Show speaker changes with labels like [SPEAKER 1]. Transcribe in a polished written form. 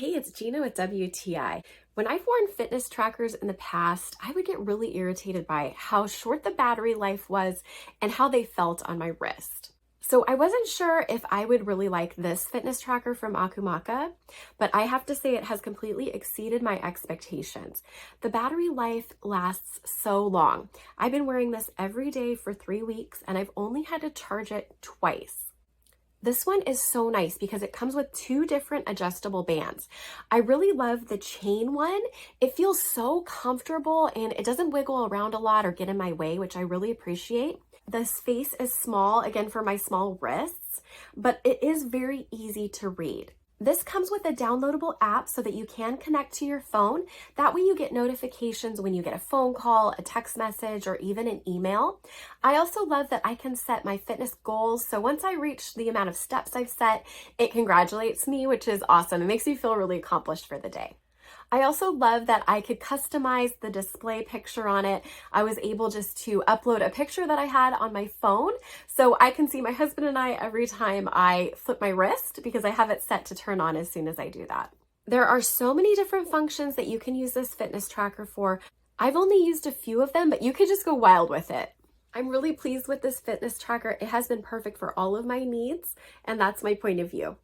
[SPEAKER 1] Hey, it's Gina with WTI. When I've worn fitness trackers in the past, I would get really irritated by how short the battery life was and how they felt on my wrist. So I wasn't sure if I would really like this fitness tracker from AKUMAKA, but I have to say it has completely exceeded my expectations. The battery life lasts so long. I've been wearing this every day for 3 weeks and I've only had to charge it twice. This one is so nice because it comes with 2 different adjustable bands. I really love the chain one. It feels so comfortable and it doesn't wiggle around a lot or get in my way, which I really appreciate. The space is small, again, for my small wrists, but it is very easy to read. This comes with a downloadable app so that you can connect to your phone. That way you get notifications when you get a phone call, a text message, or even an email. I also love that I can set my fitness goals. So once I reach the amount of steps I've set, it congratulates me, which is awesome. It makes me feel really accomplished for the day. I also love that I could customize the display picture on it. I was able just to upload a picture that I had on my phone so I can see my husband and I every time I flip my wrist because I have it set to turn on as soon as I do that. There are so many different functions that you can use this fitness tracker for. I've only used a few of them, but you could just go wild with it. I'm really pleased with this fitness tracker. It has been perfect for all of my needs, and that's my point of view.